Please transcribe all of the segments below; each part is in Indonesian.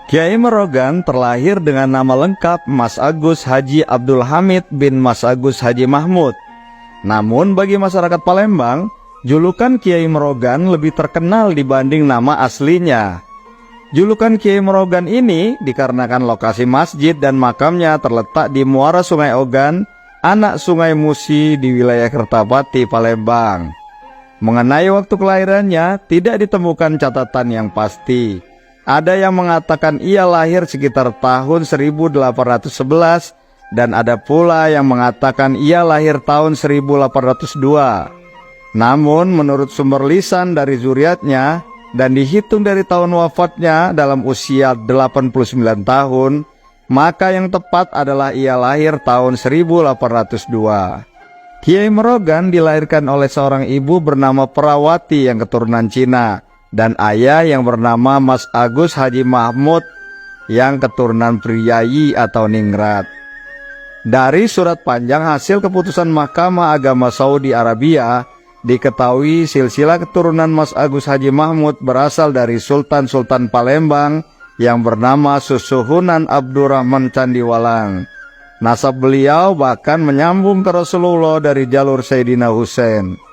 Kiai Merogan terlahir dengan nama lengkap Mas Agus Haji Abdul Hamid bin Mas Agus Haji Mahmud. Namun bagi masyarakat Palembang, julukan Kiai Merogan lebih terkenal dibanding nama aslinya. Julukan Kiai Merogan ini dikarenakan lokasi masjid dan makamnya terletak di muara Sungai Ogan, anak Sungai Musi di wilayah Kertapati, Palembang. Mengenai waktu kelahirannya tidak ditemukan catatan yang pasti. Ada yang mengatakan ia lahir sekitar tahun 1811 dan ada pula yang mengatakan ia lahir tahun 1802. Namun menurut sumber lisan dari zuriatnya dan dihitung dari tahun wafatnya dalam usia 89 tahun, maka yang tepat adalah ia lahir tahun 1802. Kiai Merogan dilahirkan oleh seorang ibu bernama Perawati yang keturunan Cina dan ayah yang bernama Mas Agus Haji Mahmud yang keturunan Priyayi atau Ningrat. Dari surat panjang hasil keputusan Mahkamah Agama Saudi Arabia, diketahui silsilah keturunan Mas Agus Haji Mahmud berasal dari Sultan-Sultan Palembang yang bernama Susuhunan Abdurrahman Candiwalang. Nasab beliau bahkan menyambung ke Rasulullah dari jalur Sayyidina Husain.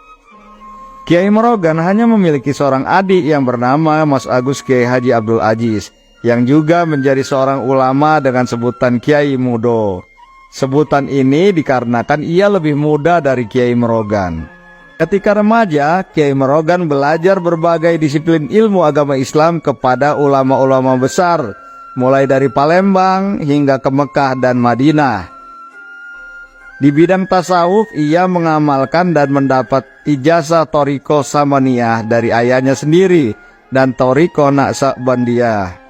Kiai Merogan hanya memiliki seorang adik yang bernama Mas Agus Kiai Haji Abdul Aziz, yang juga menjadi seorang ulama dengan sebutan Kiai Mudo. Sebutan ini dikarenakan ia lebih muda dari Kiai Merogan. Ketika remaja, Kiai Merogan belajar berbagai disiplin ilmu agama Islam kepada ulama-ulama besar, mulai dari Palembang hingga ke Mekah dan Madinah. Di bidang tasawuf, ia mengamalkan dan mendapat ijazah Thariqah Samaniyah dari ayahnya sendiri dan Thariqah Naqsabandiyah.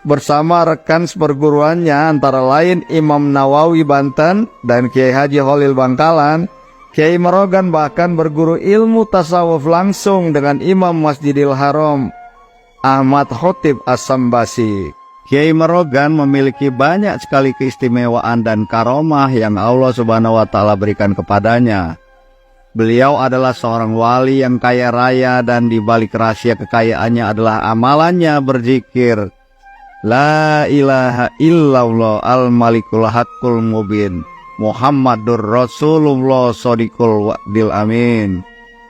Bersama rekan seperguruannya antara lain Imam Nawawi Banten dan Kiai Haji Khalil Bangkalan, Kiai Merogan bahkan berguru ilmu tasawuf langsung dengan Imam Masjidil Haram Ahmad Khotib As-Sambasi. Kiai Merogan memiliki banyak sekali keistimewaan dan karomah yang Allah Subhanahu wa Ta'ala berikan kepadanya. Beliau adalah seorang wali yang kaya raya dan di balik rahasia kekayaannya adalah amalannya berzikir La ilaha illallah al-malikul haqqul mubin Muhammadur Rasulullah Shodiqul Wa'dil Amin,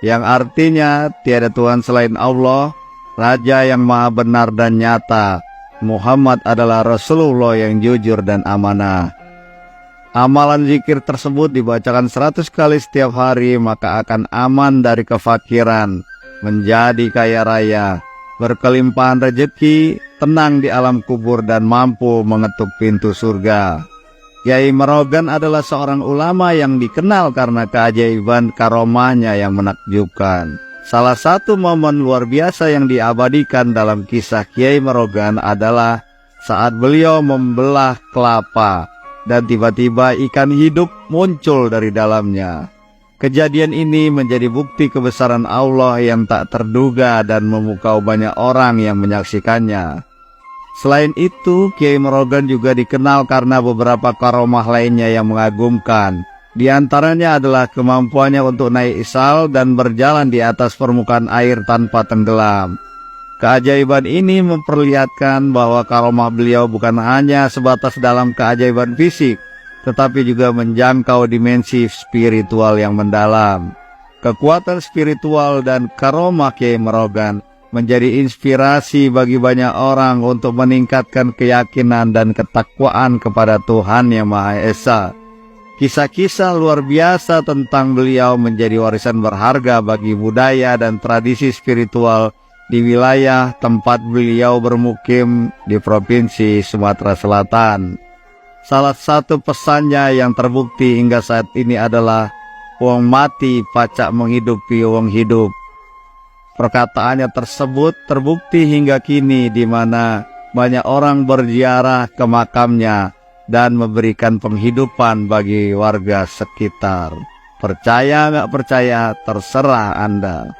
yang artinya tiada Tuhan selain Allah, Raja yang maha benar dan nyata. Muhammad adalah Rasulullah yang jujur dan amanah. Amalan zikir tersebut dibacakan 100 kali setiap hari, maka akan aman dari kefakiran, menjadi kaya raya, berkelimpahan rezeki, tenang di alam kubur dan mampu mengetuk pintu surga. Kiai Merogan adalah seorang ulama yang dikenal karena keajaiban karomahnya yang menakjubkan. Salah satu momen luar biasa yang diabadikan dalam kisah Kiai Merogan adalah saat beliau membelah kelapa dan tiba-tiba ikan hidup muncul dari dalamnya. Kejadian ini menjadi bukti kebesaran Allah yang tak terduga dan memukau banyak orang yang menyaksikannya. Selain itu, Kiai Merogan juga dikenal karena beberapa karomah lainnya yang mengagumkan. Di antaranya adalah kemampuannya untuk naik isal dan berjalan di atas permukaan air tanpa tenggelam. Keajaiban ini memperlihatkan bahwa karomah beliau bukan hanya sebatas dalam keajaiban fisik, tetapi juga menjangkau dimensi spiritual yang mendalam. Kekuatan spiritual dan karomah Kiai Merogan menjadi inspirasi bagi banyak orang untuk meningkatkan keyakinan dan ketakwaan kepada Tuhan Yang Maha Esa. Kisah-kisah luar biasa tentang beliau menjadi warisan berharga bagi budaya dan tradisi spiritual di wilayah tempat beliau bermukim di Provinsi Sumatera Selatan. Salah satu pesannya yang terbukti hingga saat ini adalah wong mati pacak menghidupi wong hidup. Perkataannya tersebut terbukti hingga kini di mana banyak orang berziarah ke makamnya dan memberikan penghidupan bagi warga sekitar. Percaya nggak percaya, terserah Anda.